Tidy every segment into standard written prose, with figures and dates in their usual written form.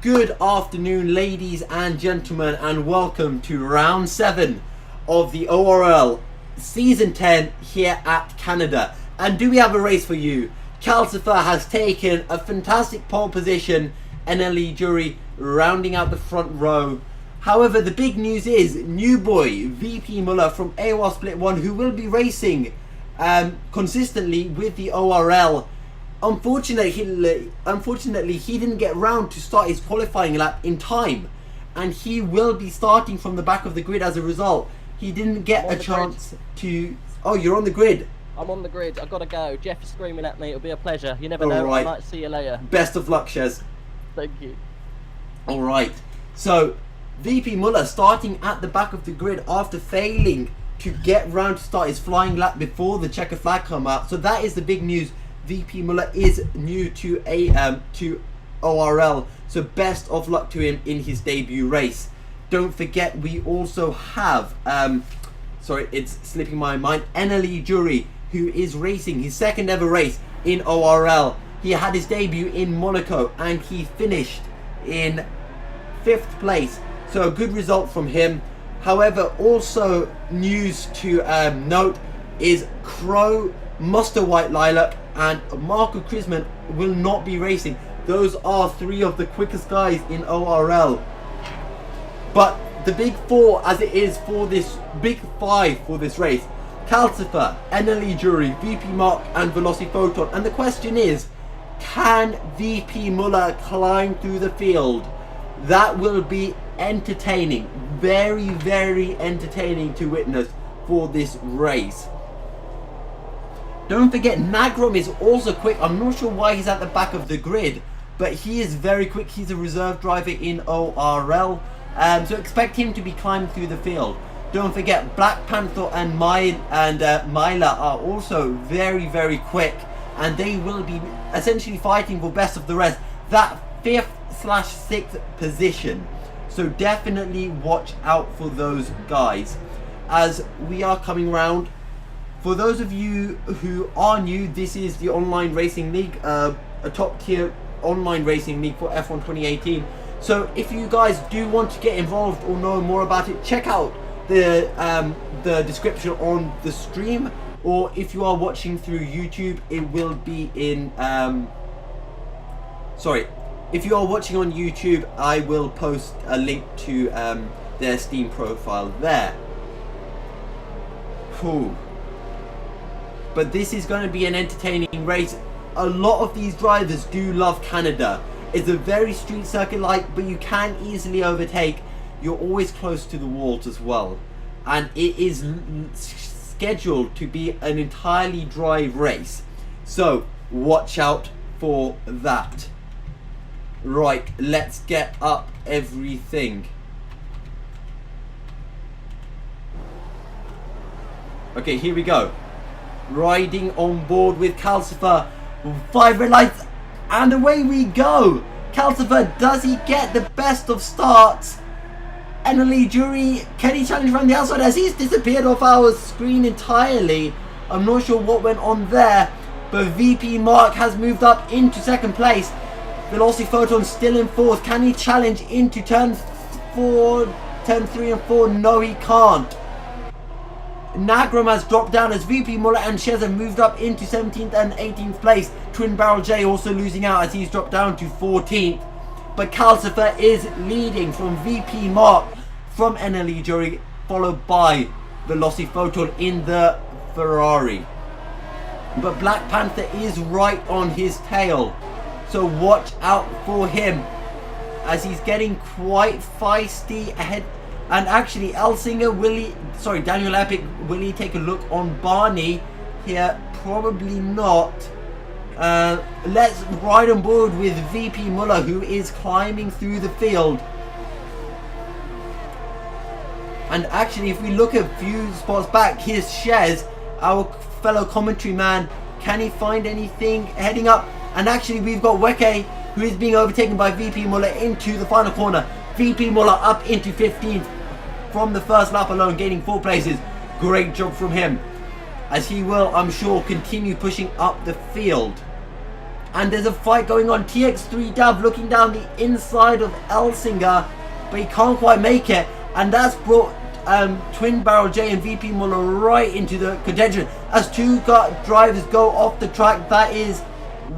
Good afternoon, ladies and gentlemen, and welcome to round 7 of the ORL season 10 here at Canada. And do we have a race for you? Calcifer has taken a fantastic pole position, NLE JurY rounding out the front row. However, the big news is new boy VP Muller from AWA Split 1, who will be racing consistently with the ORL. Unfortunately, he didn't get round to start his qualifying lap in time, and he will be starting from the back of the grid as a result. He didn't get a chance to... Oh, you're on the grid. I'm on the grid. I've got to go. Jeff is screaming at me. It'll be a pleasure. You never know. Right. I might see you later. Best of luck, Shez. Thank you. All right. So, VP Muller starting at the back of the grid after failing to get round to start his flying lap before the checker flag come out. So that is the big news. VP Muller is new to ORL, so best of luck to him in his debut race. Don't forget, we also have sorry, it's slipping my mind, NLE JurY, who is racing his second ever race in ORL. He had his debut in Monaco and he finished in 5th place, so a good result from him. However, also news to note is Chro, Muster White Lilac and Marco Krisman will not be racing. Those are 3 of the quickest guys in ORL. But the big 4, as it is for this big 5 for this race: Calcifer, NLE JurY, VP Mark and Velociphoton. And the question is, can VP Muller climb through the field? That will be entertaining, very, very entertaining to witness for this race. Don't forget, Nagrom is also quick. I'm not sure why he's at the back of the grid, but he is very quick. He's a reserve driver in ORL, so expect him to be climbing through the field. Don't forget, Black Panther and Myla are also very, very quick, and they will be essentially fighting for best of the rest, that 5th/6th position. So definitely watch out for those guys as we are coming round. For those of you who are new, this is the Online Racing League, a top tier online racing league for F1 2018. So if you guys do want to get involved or know more about it, check out the description on the stream, or if you are watching through YouTube, it will be in sorry, if you are watching on YouTube, I will post a link to their Steam profile there. Cool. But this is going to be an entertaining race. A lot of these drivers do love Canada. It's a very street circuit-like, but you can easily overtake. You're always close to the walls as well. And it is scheduled to be an entirely dry race. So, watch out for that. Right, let's get up everything. Okay, here we go. Riding on board with Calcifer, 5 red lights, and away we go. Calcifer, does he get the best of starts? NLE JurY, can he challenge around the outside as he's disappeared off our screen entirely? I'm not sure what went on there, but VP Mark has moved up into 2nd place. Velociphoton still in 4th. Can he challenge into turn 3 and 4? No, he can't. Nagrom has dropped down as VP Muller and Shez have moved up into 17th and 18th place. Twin Barrel J also losing out as he's dropped down to 14th. But Calcifer is leading from VP Mark from NLE JurY, followed by Velociphoton in the Ferrari. But Black Panther is right on his tail, so watch out for him as he's getting quite feisty ahead. And actually, Daniel Epic, will he take a look on Barney here? Probably not. Let's ride on board with VP Muller, who is climbing through the field. And actually, if we look a few spots back, here's Shez, our fellow commentary man. Can he find anything heading up? And actually, we've got Weke, who is being overtaken by VP Muller into the final corner. VP Muller up into 15th. From the first lap alone, gaining 4 places. Great job from him, as he will, I'm sure, continue pushing up the field. And there's a fight going on. TX3 Dav looking down the inside of Elsinger, but he can't quite make it. And that's brought Twin Barrel J and VP Muller right into the contention as two drivers go off the track. That is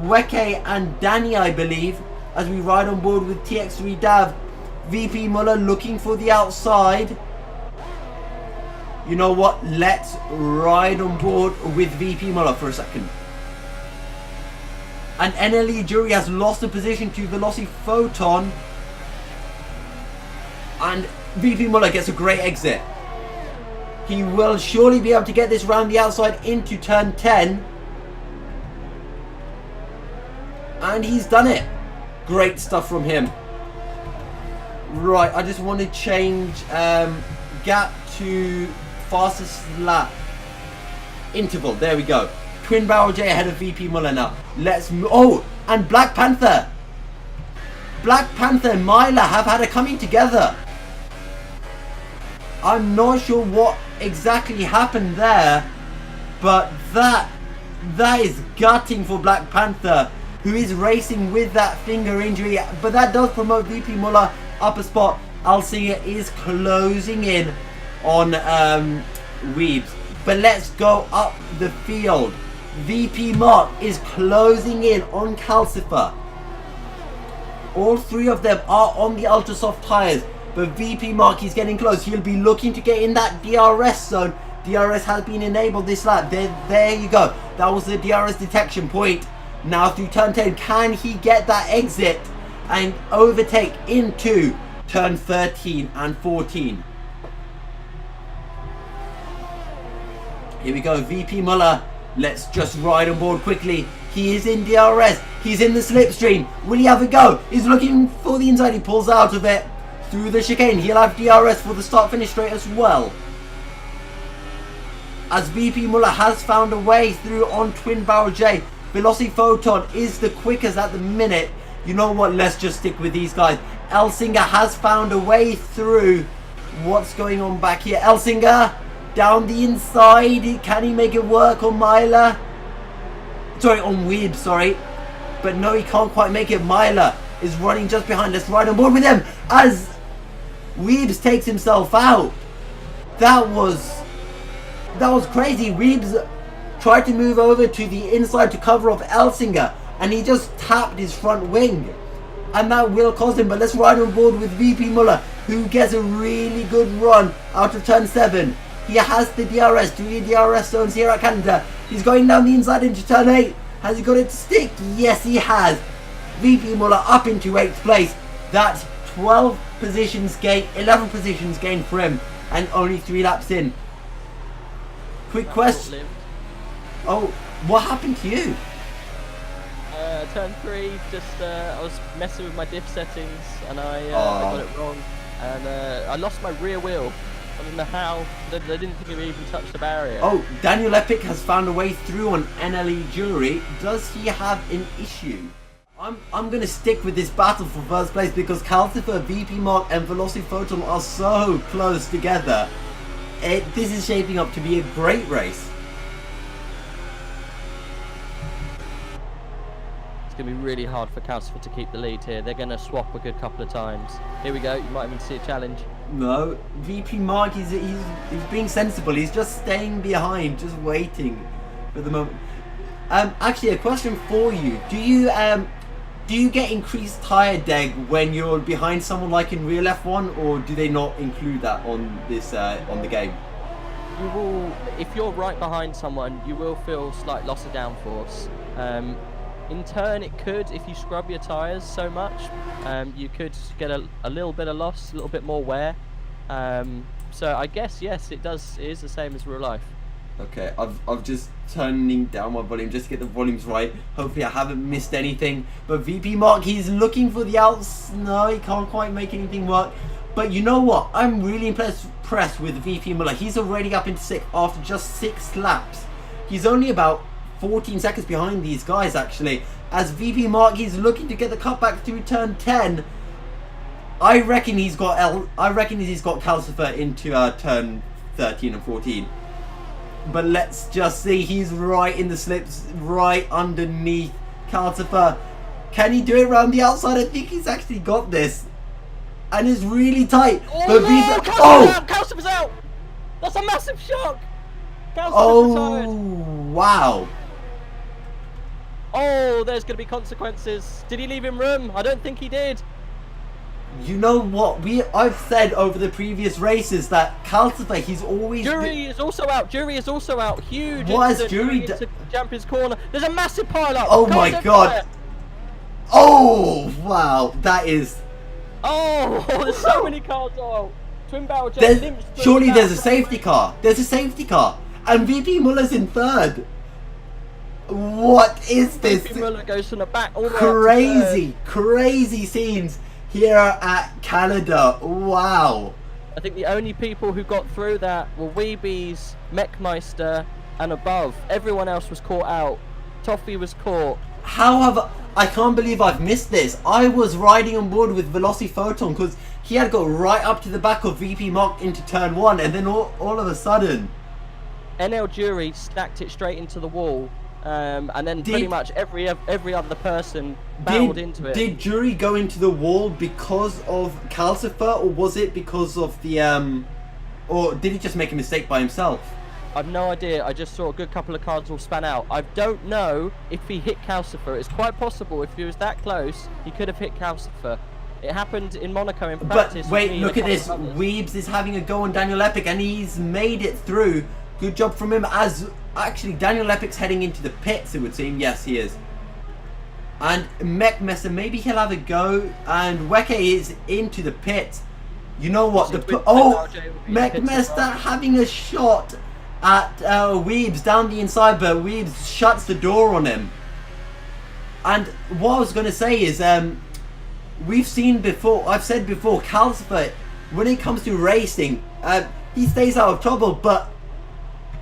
Weke and Danny, I believe, as we ride on board with TX3 Dav. VP Muller looking for the outside. You know what? Let's ride on board with VP Muller for a second. And NLE JurY has lost the position to Velocity Photon. And VP Muller gets a great exit. He will surely be able to get this round the outside into turn 10. And he's done it. Great stuff from him. Right, I just want to change gap to fastest lap interval. There we go. Twin Barrel J ahead of VP Muller now. Let's move. Oh, and Black Panther. Black Panther and Myla have had a coming together. I'm not sure what exactly happened there, but that is gutting for Black Panther, who is racing with that finger injury. But that does promote VP Muller up a spot. Elsinger is closing in on Weebs. But let's go up the field. VP Mark is closing in on Calcifer. All three of them are on the ultra soft tires, but VP Mark is getting close. He'll be looking to get in that DRS zone. DRS has been enabled this lap. There you go. That was the DRS detection point. Now through turn 10, can he get that exit and overtake into turn 13 and 14? Here we go, VP Muller. Let's just ride on board quickly. He is in DRS. He's in the slipstream. Will he have a go? He's looking for the inside. He pulls out of it through the chicane. He'll have DRS for the start-finish straight as well. As VP Muller has found a way through on Twin Barrel J. Velocity Photon is the quickest at the minute. You know what? Let's just stick with these guys. Elsinger has found a way through. What's going on back here? Elsinger down the inside. Can he make it work on Myla? Sorry, on Weeb, sorry. But no, he can't quite make it. Myla is running just behind. Let's ride on board with him as Weebs takes himself out. That was crazy. Weebs tried to move over to the inside to cover off Elsinger, and he just tapped his front wing. And that will cost him. But let's ride on board with VP Muller, who gets a really good run out of turn 7. He has the DRS, 3 DRS zones here at Canada. He's going down the inside into turn 8. Has he got it to stick? Yes, he has. VP Muller up into 8th place. That's 12 positions gained, 11 positions gained for him, and only 3 laps in. Quick question. Oh, what happened to you? Turn 3, just I was messing with my diff settings and I got it wrong, and I lost my rear wheel. I don't know how. They didn't think it even touched the barrier. Oh, Daniel Epic has found a way through on NLE JurY. Does he have an issue? I'm going to stick with this battle for first place because Calcifer, VP Mark and Velocity Photon are so close together. This is shaping up to be a great race. It's going to be really hard for Calcifer to keep the lead here. They're going to swap a good couple of times. Here we go. You might even see a challenge. No, VP Mark, he's being sensible. He's just staying behind, just waiting for the moment. Actually, a question for you. Do you get increased tire deg when you're behind someone like in real F1, or do they not include that on this on the game? You will, if you're right behind someone, you will feel slight loss of downforce. In turn, it could, if you scrub your tyres so much, you could get a little bit of loss, a little bit more wear. So I guess, yes, it is the same as real life. Okay, I've just turning down my volume just to get the volumes right. Hopefully I haven't missed anything. But VP Mark, he's looking for the outs. No, he can't quite make anything work. But you know what? I'm really impressed with VP Muller. He's already up into 6th after just 6 laps. He's only about 14 seconds behind these guys actually. As VP Mark, he's looking to get the cutback through turn 10. I reckon he's got Calcifer into turn 13 and 14. But let's just see, he's right in the slips, right underneath Calcifer. Can he do it around the outside? I think he's actually got this. And it's really tight. Oh, But no! VP... Calcifer's out! That's a massive shock! Calcifer's Oh, retired. wow. Oh, there's going to be consequences. Did he leave him room? I don't think he did. You know what? I've said over the previous races that Calcifer, he's always... Jury is also out. Jury is also out. Huge. What has incident. Jury Into Champion's corner. There's a massive pile up. Oh my god. Oh, wow. That is... Oh, there's so many cars out. Twin barrel jet. Surely there's a safety car. There's a safety car. And VP Muller's in third. What is this? VP Muller goes from the back all the way Crazy, crazy scenes here at Canada. Wow. I think the only people who got through that were Weebies, Mechmeister, and above. Everyone else was caught out. Toffee was caught. I can't believe I've missed this. I was riding on board with Velociphoton because he had got right up to the back of VP Mark into turn 1, and then all of a sudden... NL Jury stacked it straight into the wall, and then pretty much every other person barreled into it. Did Jury go into the wall because of Calcifer, or was it because of the... or did he just make a mistake by himself? I've no idea. I just saw a good couple of cards all span out. I don't know if he hit Calcifer. It's quite possible if he was that close, he could have hit Calcifer. It happened in Monaco in practice. But wait, look at this. Weebs is having a go on Daniel Epic, and he's made it through. Good job from him. As actually Daniel Epic's heading into the pits, it would seem. Yes, he is. And Mechmeister, maybe he'll have a go. And Weke is into the pit. You know what? Mechmeister having a shot at Weebs down the inside, but Weebs shuts the door on him. And what I was going to say is, we've seen before, I've said before, Calcifer, when it comes to racing, he stays out of trouble, but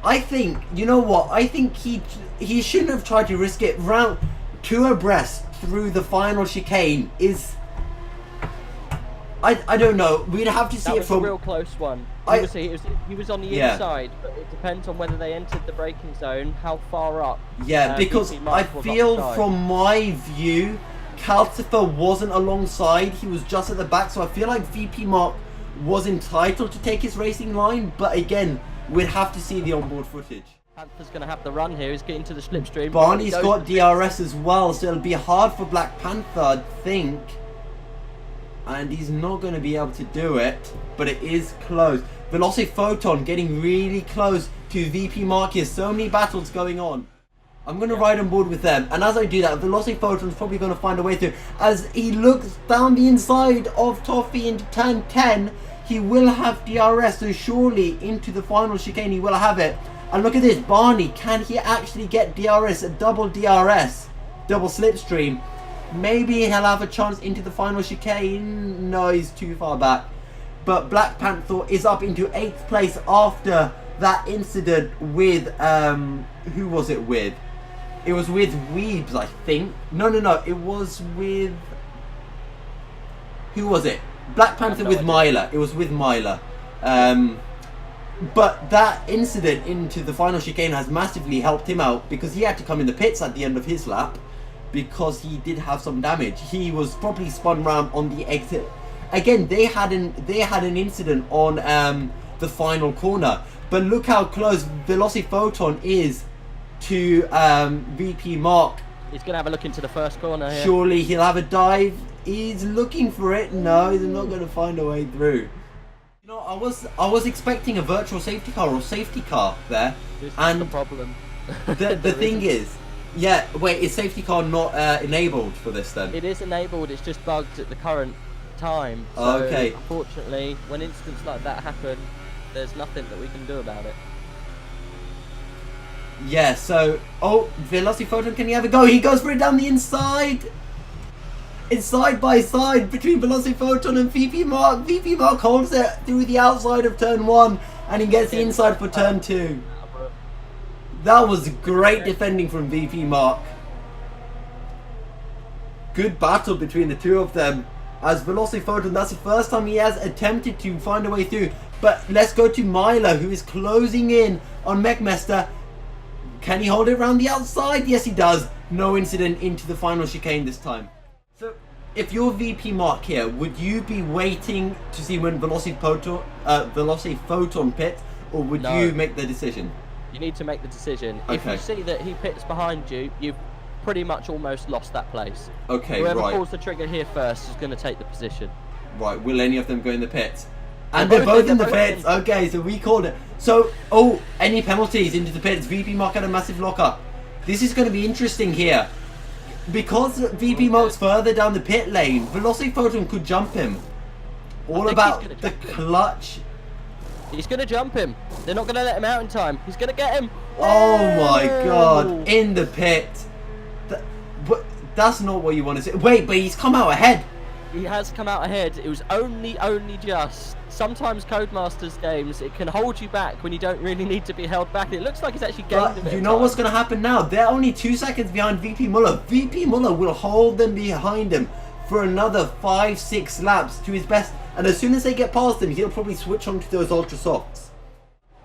I think, you know what, I think he shouldn't have tried to risk it. Round 2 abreast through the final chicane is... I don't know. We'd have to see it from... That was a real close one. He was on the inside, but it depends on whether they entered the braking zone, how far up. Yeah, because I feel from my view, Calcifer wasn't alongside. He was just at the back, so I feel like VP Mark was entitled to take his racing line, but again, we'd have to see the onboard footage. Panther's going to have the run here. He's getting to the slipstream. Barney's got DRS as well, so it'll be hard for Black Panther, I think. And he's not going to be able to do it, but it is close. Velociphoton getting really close to VP Mark here. So many battles going on. I'm going to ride on board with them, and as I do that, Velociphoton's probably going to find a way through. As he looks down the inside of Toffee into turn 10, he will have DRS, so surely into the final chicane he will have it. And look at this, Barney, can he actually get DRS, a double DRS, double slipstream? Maybe he'll have a chance into the final chicane. No, he's too far back. But Black Panther is up into 8th place after that incident with, who was it with? It was with Weebs, I think. No, it was with... Who was it? Black Panther with Myla. It was with Myla. But that incident into the final chicane has massively helped him out, because he had to come in the pits at the end of his lap, because he did have some damage. He was probably spun round on the exit. Again, they had an incident on the final corner. But look how close Velociphoton is to VP Mark. He's going to have a look into the first corner here. Surely he'll have a dive. He's looking for it. No, he's not going to find a way through. You know, I was expecting a virtual safety car or safety car there. This is the problem. The thing is, yeah, wait, is safety car not enabled for this then? It is enabled, it's just bugged at the current time. So okay. Unfortunately, when incidents like that happen, there's nothing that we can do about it. Yeah, so... Oh, Velociphoton, can he have a go? He goes for it down the inside! It's side by side between Velociphoton and VP Mark. VP Mark holds it through the outside of turn 1, and he gets the inside for turn 2. That was great defending from VP Mark. Good battle between the two of them. As Velociphoton, that's the first time he has attempted to find a way through. But let's go to Myla, who is closing in on Mechmeister. Can he hold it around the outside? Yes, he does. no incident into the final chicane this time. So, if you're VP Mark here, would you be waiting to see when Velocity Photon pits, or would you make the decision? You need to make the decision. Okay. If you see that he pits behind you, you've pretty much almost lost that place. Okay, Whoever right. pulls the trigger here first is going to take the position. Right, will any of them go in the pits? And they're both in the pits. Okay, so we called it. So, any penalties into the pits? VP Mark had a massive lockup. This is going to be interesting here. Because VP Mark's further down the pit lane, Velocity Photon could jump him. All about the clutch. He's going to jump him. They're not going to let him out in time. He's going to get him. Oh my god, in the pit. That's not what you want to see. Wait, but he's come out ahead. He has come out ahead. It was only just. Sometimes Codemasters games, it can hold you back when you don't really need to be held back. It looks like he's actually gained a bit. You know what's going to happen now? They're only 2 seconds behind VP Muller. VP Muller will hold them behind him for another 5-6 laps to his best. And as soon as they get past him, he'll probably switch on to those Ultra Softs.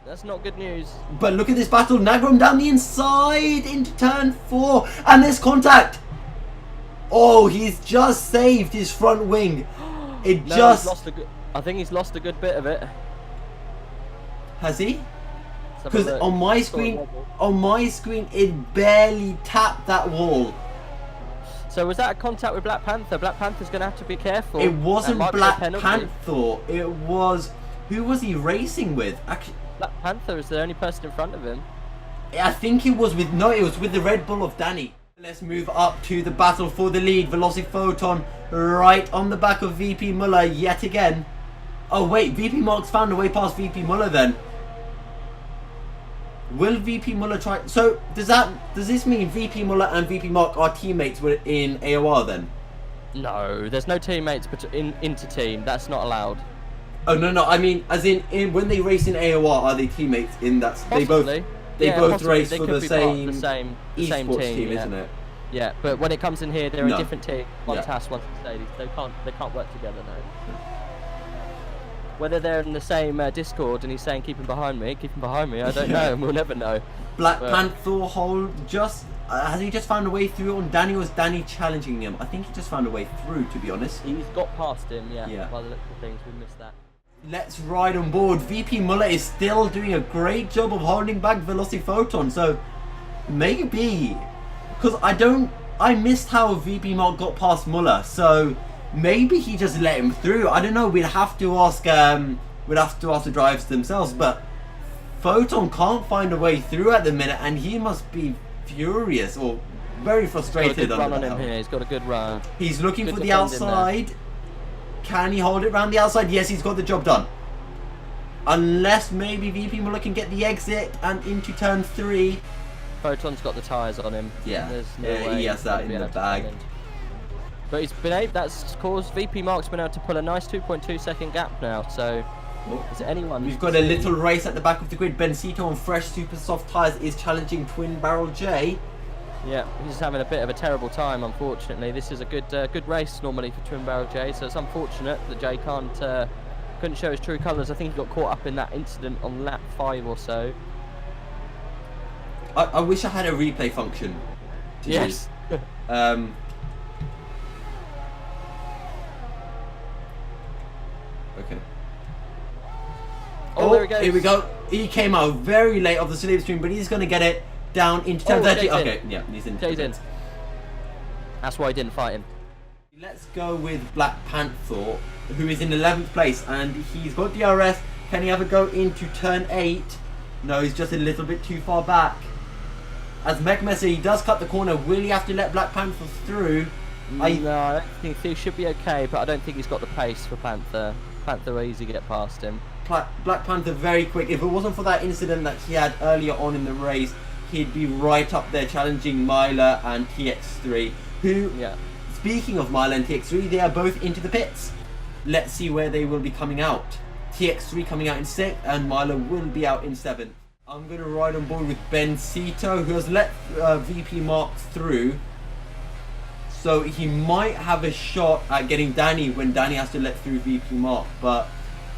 That's not good news. But look at this battle. Nagrom down the inside into turn 4. And there's contact. Oh, he's just saved his front wing. He's lost I think he's lost a good bit of it. Has he? Because on my screen, it barely tapped that wall. So was that a contact with Black Panther? Black Panther's going to have to be careful. It wasn't Black Panther. It was... Who was he racing with? Actually, Black Panther is the only person in front of him. I think it was with... No, it was with the Red Bull of Danny. Let's move up to the battle for the lead. Velocity Photon right on the back of VP Muller yet again. Oh wait, VP Mark's found a way past VP Muller then. Will VP Muller try... So, does this mean VP Muller and VP Mark are teammates in AOR then? No, there's no teammates inter-team. That's not allowed. Oh, no, I mean, as in when they race in AOR, are they teammates in that... Possibly. They both race they for could the be same esports team, isn't it? Yeah, but when it comes in here, they're a different team. One's Yeah. Haas, one's Mercedes. They can't work together now. Whether they're in the same Discord and he's saying keep him behind me, I don't know, and we'll never know. Black Panther hold just... has he just found a way through on Danny, or is Danny challenging him? I think he just found a way through, to be honest. He's got past him, yeah. Yeah. By the looks of things, we missed that. Let's ride on board. VP Muller is still doing a great job of holding back Velocity Photon, so maybe... Because I missed how VP Mark got past Muller, so maybe he just let him through. I don't know, we'd have to ask the drivers themselves, but Photon can't find a way through at the minute, and he must be furious or very frustrated. He's got a good run on him here. He's got a good run. He's looking for the outside. Can he hold it around the outside? Yes, he's got the job done. Unless maybe VP Muller can get the exit and into turn 3. Photon's got the tyres on him. Yeah, There's no way he has that in the bag. But he's been able, that's caused VP Mark's been able to pull a nice 2.2 second gap now. So is anyone? We've got a little race at the back of the grid. Bencito on fresh super soft tyres is challenging Twin Barrel J. Yeah, he's having a bit of a terrible time, unfortunately. This is a good race normally for Twin Barrel J, so it's unfortunate that J couldn't show his true colours. I think he got caught up in that incident on lap 5 or so. I wish I had a replay function. Yes. Okay. Oh, there he goes. Here we go. He came out very late off the slipstream, but he's going to get it down into turn 30. Okay, yeah, he's in. Jay's in. That's why he didn't fight him. Let's go with Black Panther, who is in 11th place, and he's got DRS. Can he ever go into turn 8? No, he's just a little bit too far back. As Mechmesser, he does cut the corner. Will he have to let Black Panther through? No, I don't think he should be okay, but I don't think he's got the pace for Panther. Panther will easily get past him. Black Panther very quick. If it wasn't for that incident that he had earlier on in the race, he'd be right up there challenging Myler and TX3, who, speaking of Myler and TX3, they are both into the pits. Let's see where they will be coming out. TX3 coming out in 6th, and Myler will be out in 7th. I'm going to ride on board with Bencito, who has let VP Mark through. So he might have a shot at getting Danny when Danny has to let through VP Mark, but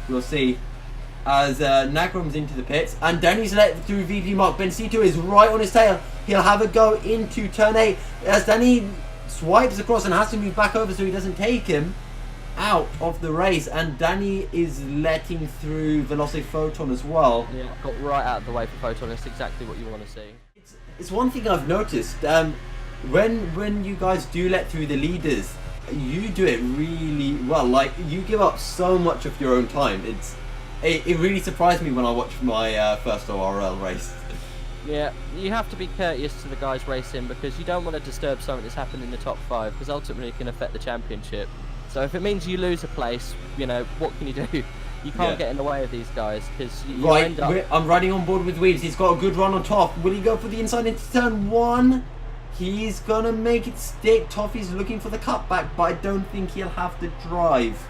we'll see. as Nagrom's into the pits, and Danny's let through VP Mark. Bencito is right on his tail. He'll have a go into turn 8 as Danny swipes across and has to move back over so he doesn't take him out of the race, and Danny is letting through Velocity Photon as well. Yeah, got right out of the way for Photon. That's exactly what you want to see. It's one thing I've noticed. When you guys do let through the leaders, you do it really well. Like, you give up so much of your own time. It really surprised me when I watched my first ORL race. Yeah, you have to be courteous to the guys racing because you don't want to disturb something that's happened in the top 5 because ultimately it can affect the championship. So if it means you lose a place, you know, what can you do? You can't get in the way of these guys because you end up... I'm riding on board with Weeds. He's got a good run on top. Will he go for the inside into turn 1? He's going to make it stick. Toffee's looking for the cutback, but I don't think he'll have to drive.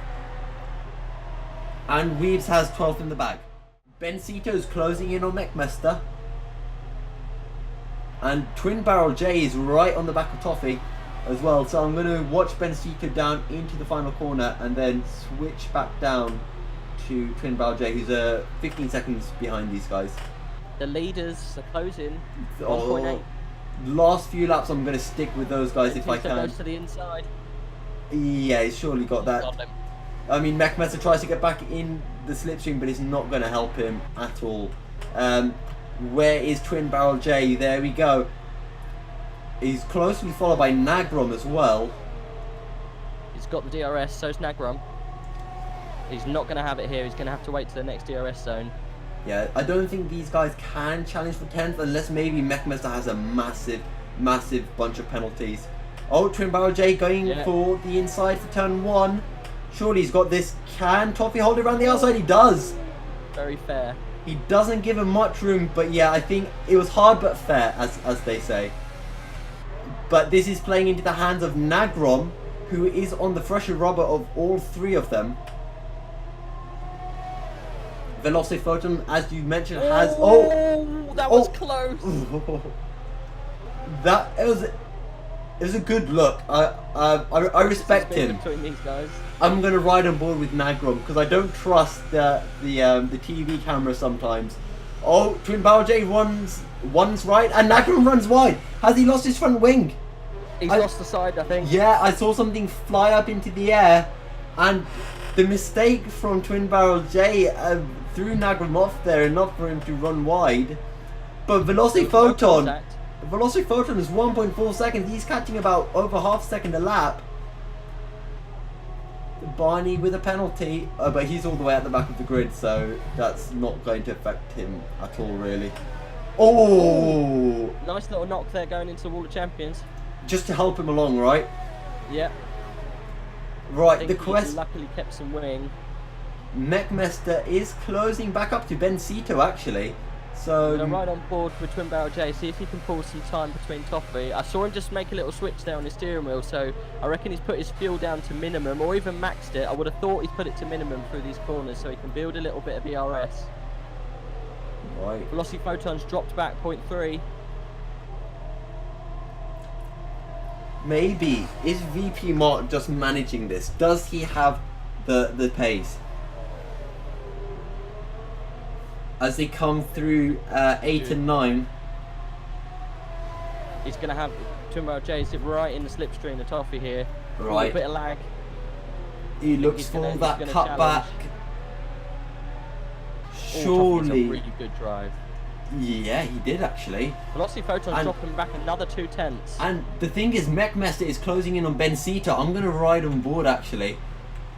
And Weaves has 12th in the bag. Bencito's closing in on McMester. And Twin Barrel J is right on the back of Toffee as well. So I'm going to watch Bencito down into the final corner and then switch back down to Twin Barrel J, who's 15 seconds behind these guys. The leaders are closing. 1.8. Last few laps, I'm going to stick with those guys if I can. Goes to the inside. Yeah, he's surely got that. Got him. I mean, McMester tries to get back in the slipstream, but it's not going to help him at all. Where is Twin Barrel J? There we go. He's closely followed by Nagrom as well. He's got the DRS, so's Nagrom. He's not going to have it here. He's going to have to wait to the next DRS zone. Yeah, I don't think these guys can challenge for 10th unless maybe McMester has a massive bunch of penalties. Oh, Twin Barrel J going for the inside for turn 1. Surely he's got this. Can Toffee hold it around the outside? He does. Very fair. He doesn't give him much room, but yeah, I think it was hard but fair, as they say. But this is playing into the hands of Nagrom, who is on the fresher rubber of all 3 of them. Velocity Photon, as you mentioned, has... That was close. It was a good look. I respect him. Between these guys. I'm gonna ride on board with Nagrom because I don't trust the TV camera sometimes. Oh, Twin Barrel J runs right and Nagrom runs wide. Has he lost his front wing? He's lost the side, I think. Yeah, I saw something fly up into the air, and the mistake from Twin Barrel J threw Nagrom off there enough for him to run wide. But Velocity Photon is 1.4 seconds. He's catching about over half second a lap. Barney with a penalty, but he's all the way at the back of the grid, so that's not going to affect him at all, really. Oh! Nice little knock there going into the Wall of Champions. Just to help him along, right? Yeah. Right, the quest. Luckily kept some wing. McMester is closing back up to Bencito, actually. So I'm right on board with Twin Barrel J, see if he can pull some time between Toffee. I saw him just make a little switch there on his steering wheel, so I reckon he's put his fuel down to minimum, or even maxed it. I would have thought he's put it to minimum through these corners so he can build a little bit of ERS. Right. Velocity Photon's dropped back 0.3. Maybe. Is VP Mark just managing this? Does he have the pace? As they come through 8 and 9. He's going to have Twin Barrel J sit right in the slipstream of Toffee here. Right. A bit of lag. He looks for that cutback. Surely. A really good drive. Yeah, he did actually. Velocity Photon's dropping back another 0.2. And the thing is, McMester is closing in on Bencito. I'm going to ride on board actually.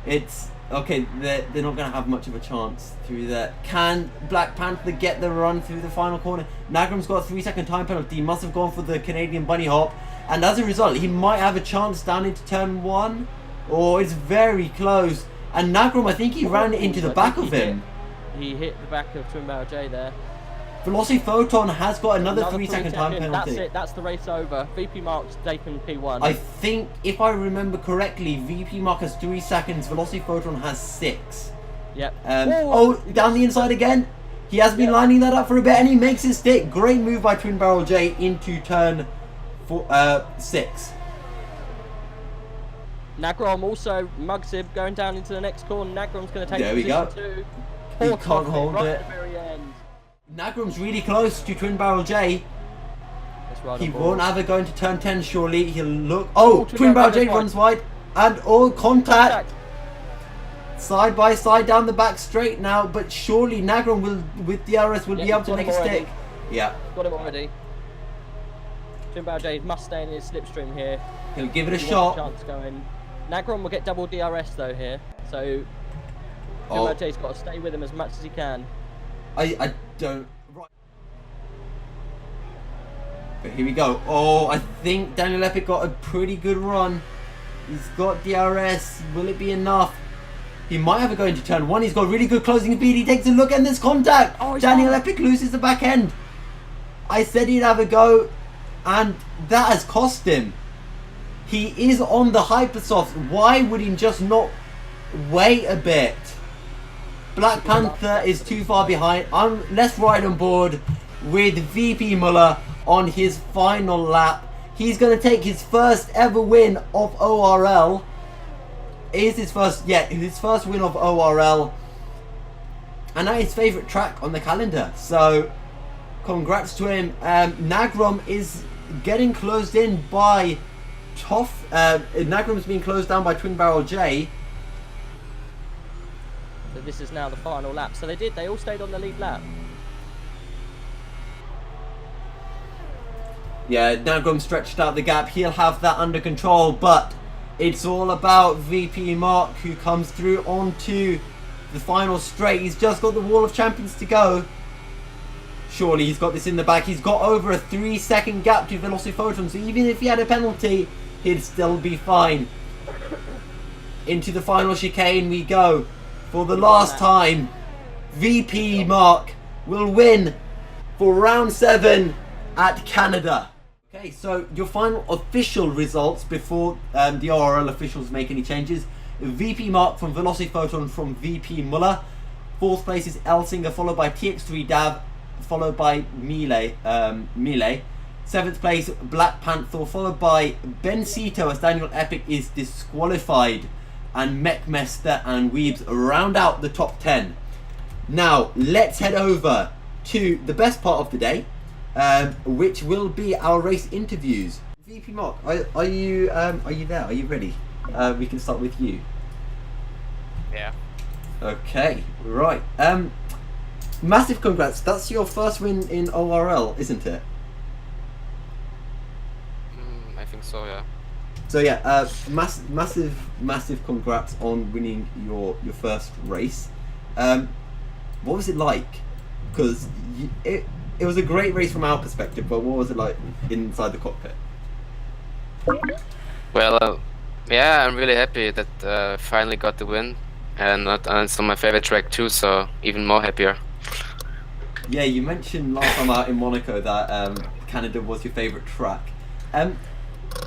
It's okay. They're not going to have much of a chance through there. Can Black Panther get the run through the final corner? Nagrom's got a 3-second time penalty. He must have gone for the Canadian bunny hop, and as a result, he might have a chance down into turn 1. Or it's very close. And Nagrom, I think he ran into the back of him. He hit the back of Twin Barrel J there. Velocity Photon has got another 3-second time penalty. That's it, that's the race over. VP Mark's taken P1. I think, if I remember correctly, VP Mark has 3 seconds, Velocity Photon has 6. Yep. Down the inside again. He has been lining that up for a bit and he makes it stick. Great move by Twin Barrel J into turn 6. Nagrom also mugs him going down into the next corner. Nagrom's going to take position 2. He Caught can't off hold right it. at the very end. Nagram's really close to Twin Barrel J. That's right He on board. won't ever go into turn 10 surely. He'll look. Oh, Twin Barrel J J runs wide. And contact. Side by side down the back straight now. But surely Nagram will, with DRS, will be able to make a stick. Yeah. Got him already. Twin Barrel J must stay in his slipstream here. He'll give it a He shot. wants a chance going. Nagram will get double DRS though here. So Twin Barrel J's got to stay with him as much as he can. I don't. Right. But here we go. Oh, I think Daniel Epic got a pretty good run. He's got DRS. Will it be enough? He might have a go into turn 1. He's got really good closing speed. He takes a look and there's contact. Oh, Daniel Epic loses the back end. I said he'd have a go, and that has cost him. He is on the Hypersoft. Why would he just not wait a bit? Black Panther is too far behind. Let's ride on board with VP Muller on his final lap. He's going to take his first ever win of ORL. Is his first win of ORL, and that is his favourite track on the calendar. So, congrats to him. Nagram is getting closed in by Toff. Nagram's being closed down by Twin Barrel J. So this is now the final lap. So they all stayed on the lead lap. Yeah, Nagram stretched out the gap. He'll have that under control, but it's all about VP Mark, who comes through onto the final straight. He's just got the Wall of Champions to go. Surely he's got this in the back. He's got over a 3-second gap to Velociphoton, so even if he had a penalty, he'd still be fine. Into the final chicane we go. For the last time, VP Mark will win for round 7 at Canada. Okay, so your final official results before the ORL officials make any changes. VP Mark from Velociphoton from VP Muller. 4th place is Elsinger, followed by TX3 Dav, followed by Melee. 7th place Black Panther, followed by Bencito as Daniel Epic is disqualified. And Mechmester and Weebs round out the top 10. Now, let's head over to the best part of the day, which will be our race interviews. VP Mark, are you there? Are you ready? We can start with you. Yeah. Okay, right. Massive congrats. That's your first win in ORL, isn't it? I think so, yeah. So yeah, massive congrats on winning your first race. What was it like? Because it was a great race from our perspective, but what was it like inside the cockpit? Well, yeah, I'm really happy that finally got the win, and it's on my favorite track too, so even more happier. Yeah, you mentioned last time out in Monaco that Canada was your favorite track.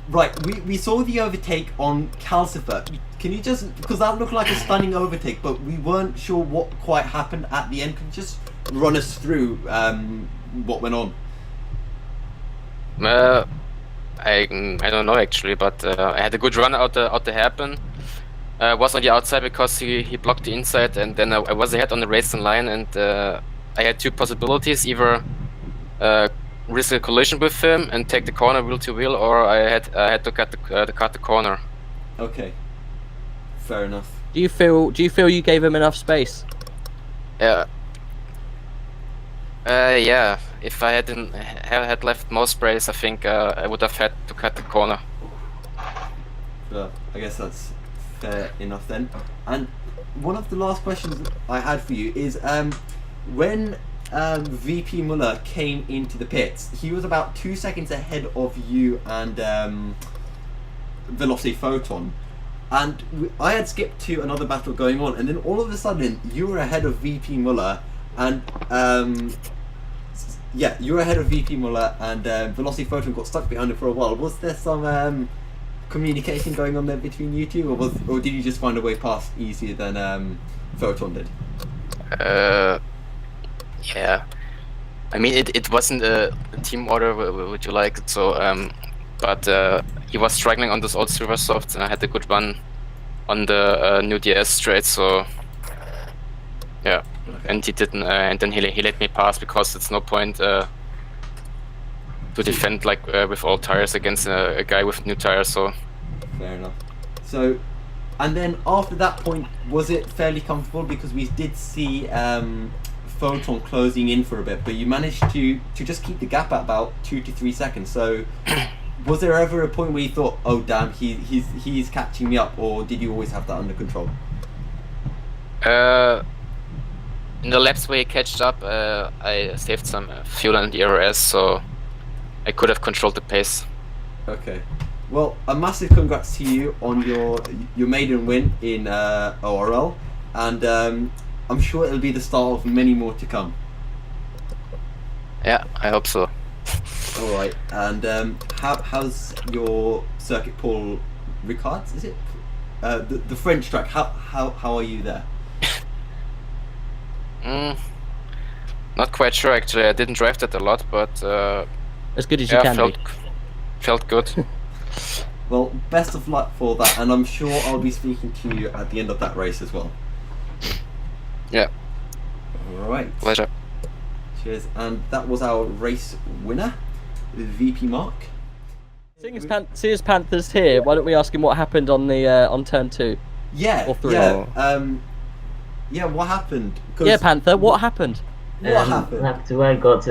Right, we saw the overtake on Calcifer. Can you just, because that looked like a stunning overtake, but we weren't sure what quite happened at the end. Can you just run us through what went on? I don't know actually, but I had a good run out the hairpin. Was on the outside because he blocked the inside, and then I was ahead on the racing line, and I had 2 possibilities: either risk a collision with him and take the corner wheel to wheel, or I had to cut the corner. Okay, fair enough. Do you feel you gave him enough space? Yeah. Yeah. If I had left more space, I think I would have had to cut the corner. But I guess that's fair enough then. And one of the last questions I had for you is when VP Muller came into the pits, he was about 2 seconds ahead of you and Velociphoton, and I had skipped to another battle going on, and then all of a sudden you were ahead of VP Muller, and yeah, you were ahead of VP Muller, and Velociphoton got stuck behind him for a while. Was there some communication going on there between you two, or did you just find a way past easier than Photon did? Yeah, I mean it wasn't a team order, would you like it? So but he was struggling on those old silver softs, and I had a good run on the new DS straight, so Yeah, Okay. and he didn't, and then he let me pass because it's no point to defend like with old tires against a guy with new tires. So Fair enough. So, and then after that point, was it fairly comfortable? Because we did see Photon closing in for a bit, but you managed to just keep the gap at about 2 to 3 seconds. So, was there ever a point where you thought, "Oh damn, he's catching me up," or did you always have that under control? in the laps where he catched up, I saved some fuel in the RS, so I could have controlled the pace. Okay. Well, a massive congrats to you on your maiden win in ORL, and I'm sure it'll be the start of many more to come. Yeah, I hope so. All right. And how's your circuit, Paul Ricard's? Is it the French track? How are you there? Not quite sure actually. I didn't drive that a lot, but As good as you yeah, can be. felt good. Well, best of luck for that, and I'm sure I'll be speaking to you at the end of that race as well. Yeah. All right. Pleasure. Cheers. And that was our race winner, VP Mark. Seeing as Panther's here, why don't we ask him what happened on the on turn 2? Yeah. Or 3. Yeah. What happened? Yeah, Panther, what happened? What happened? Lap 2 I got,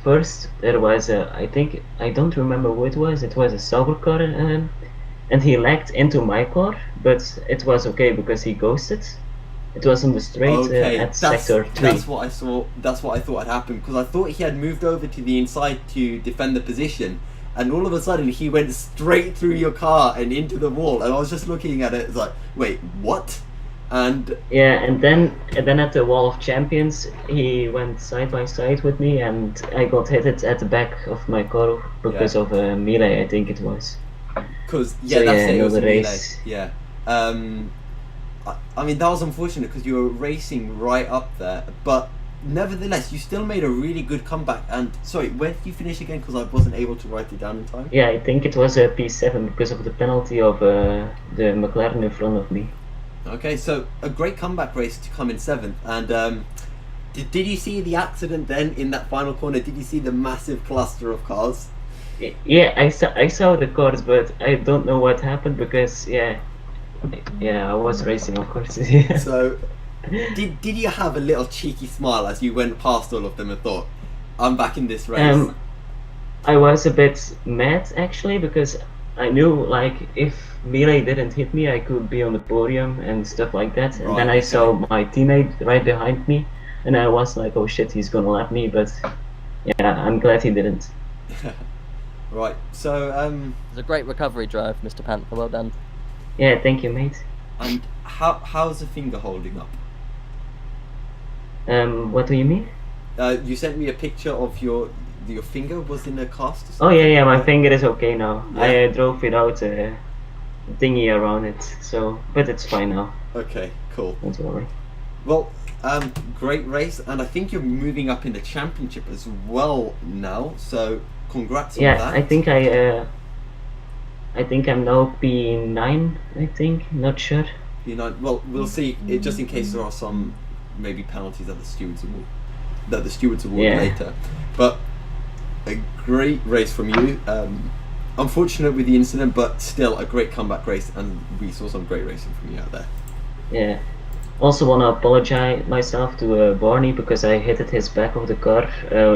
first there was I think, I don't remember who it was a silver car, and he lagged into my car, but it was okay because he ghosted. It was on the straight at sector 3. That's what I saw. That's what I thought had happened, because I thought he had moved over to the inside to defend the position, and all of a sudden he went straight through your car and into the wall, and I was just looking at it, it's like, wait, what? And yeah, and then at the Wall of Champions, he went side by side with me, and I got hit at the back of my car because of a melee, I think it was. Because So, that's it. It was a another melee. race. Yeah. I mean, that was unfortunate because you were racing right up there, but nevertheless, you still made a really good comeback. And sorry, where did you finish again? Because I wasn't able to write it down in time. Yeah, I think it was a P7 because of the penalty of the McLaren in front of me. Okay, so a great comeback race to come in 7th. And did you see the accident then in that final corner? Did you see the massive cluster of cars? Yeah, I saw the cars, but I don't know what happened because I was racing, of course. So, did you have a little cheeky smile as you went past all of them and thought, "I'm back in this race"? I was a bit mad actually because I knew like if melee didn't hit me, I could be on the podium and stuff like that. And then I saw my teammate right behind me, and I was like, "Oh shit, he's gonna lap me!" But yeah, I'm glad he didn't. Right. So, It was a great recovery drive, Mr. Panther. Well done. Yeah, thank you, mate. and how's the finger holding up? What do you mean? You sent me a picture of your finger was in a cast. Or Oh something? yeah, my finger is okay now. Yeah. I drove without a thingy around it, so but it's fine now. Okay, cool. Don't worry. Well, great race, and I think you're moving up in the championship as well now. So, congrats on Yeah, that. I think I'm now P9. I think, not sure. Well, we'll see. Just in case there are some maybe penalties that the stewards award Yeah. later. But a great race from you. Unfortunate with the incident, but still a great comeback race, and we saw some great racing from you out there. Yeah. Also want to apologize myself to Barney because I hit his back of the car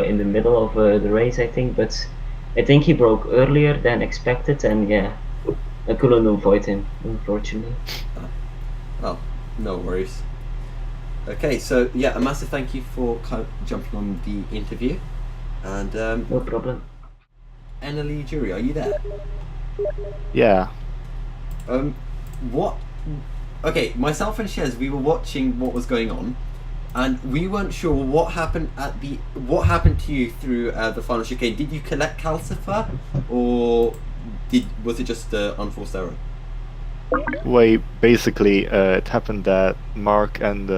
in the middle of the race, I think, but I think he broke earlier than expected, and yeah, I couldn't avoid him, unfortunately. Oh, no worries. Okay, so yeah, a massive thank you for jumping on the interview, and No problem. NLE Jury, are you there? Yeah. What? Okay, myself and Shez, we were watching what was going on, and we weren't sure what happened to you through the final chicane. Did you collect Calcifer, or was it just unforced error? Well, basically, it happened that Mark and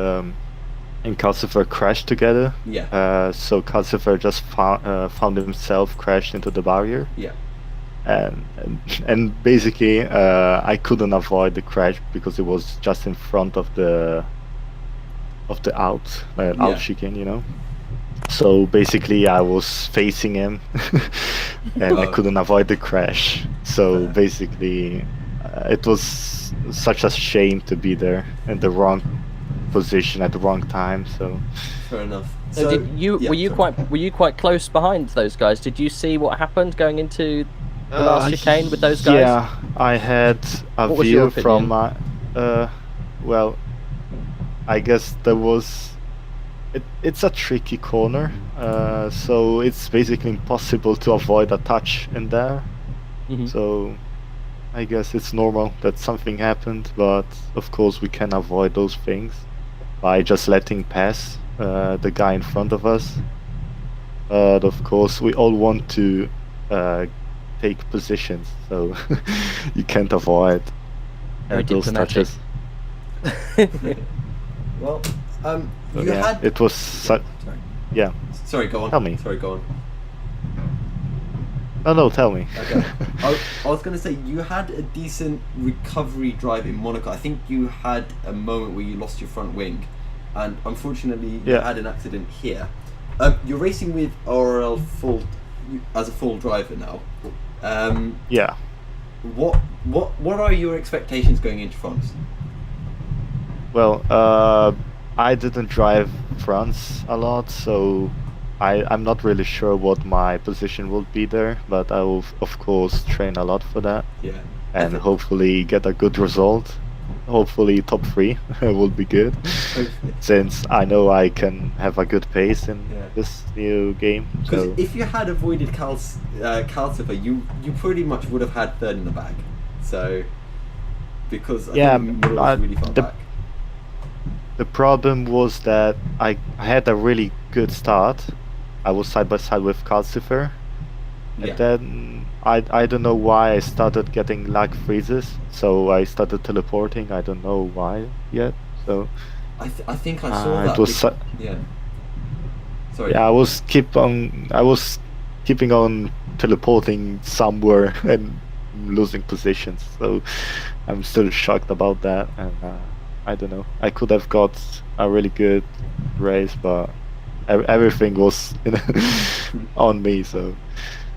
Calcifer crashed together. Yeah. So Calcifer just found himself crashed into the barrier. Yeah. And basically, I couldn't avoid the crash because it was just in front of the out chicane, you know. So basically, I was facing him, and I couldn't avoid the crash. So basically, it was such a shame to be there in the wrong position at the wrong time. So fair enough. So were you quite close behind those guys? Did you see what happened going into the last chicane with those guys? Yeah, I had a What was your view from opinion? my. Well, I guess there was. It's a tricky corner, so it's basically impossible to avoid a touch in there. So I guess it's normal that something happened, but of course we can avoid those things by just letting pass the guy in front of us. But of course we all want to take positions, so you can't avoid Very those diplomatic. touches. Well, So, you yeah, had. it was Sorry. yeah. Sorry, go on. Tell me. Sorry, go on. No, tell me. Okay. I was gonna say you had a decent recovery drive in Monaco. I think you had a moment where you lost your front wing, and unfortunately you had an accident here. You're racing with ORL as a full driver now. Yeah. What are your expectations going into France? Well, I didn't drive France a lot, so I'm not really sure what my position will be there, but I will of course train a lot for that. Yeah. And hopefully get a good result. Hopefully top 3 will be good, since I know I can have a good pace in this new game. Because So if you had avoided Calcifer, you pretty much would have had third in the bag. So because I think Muller was really far back. the problem was that I had a really good start. I was side by side with Calcifer, and then I don't know why I started getting lag freezes, so I started teleporting. I don't know why yet. So I think I saw that. it was yeah. Sorry. yeah, I was keeping on teleporting somewhere and losing positions. So I'm still shocked about that, and I don't know. I could have got a really good race, but everything was on me. So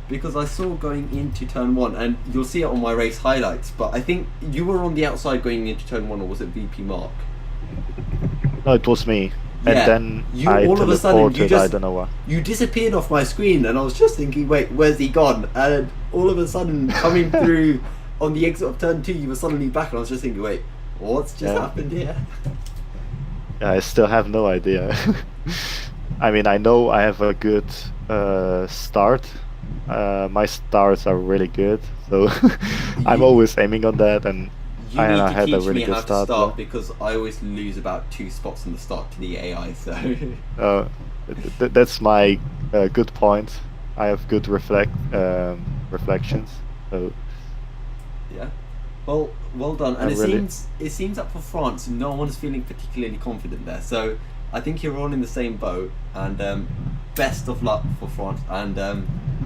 because I saw going into turn 1, and you'll see it on my race highlights, but I think you were on the outside going into turn 1, or was it VP Mark? no, it was me. Yeah, And then you I all of a sudden teleported, I don't know why. you disappeared off my screen, and I was just thinking, wait, where's he gone? And all of a sudden, coming through on the exit of turn 2, you were suddenly back, and I was just thinking, wait, what's just happened here? Yeah, I still have no idea. I mean, I know I have a good start. My starts are really good, so I'm always aiming on that, and You I need to had a teach really me good how to start. start, because I always lose about 2 spots in the start to the AI, so... That's my good point. I have good reflections, so Yeah. Well done. And really- it seems that for France, no one's feeling particularly confident there. So I think you're all in the same boat. And best of luck for France. And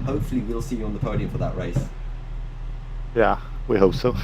hopefully we'll see you on the podium for that race. yeah, we hope so.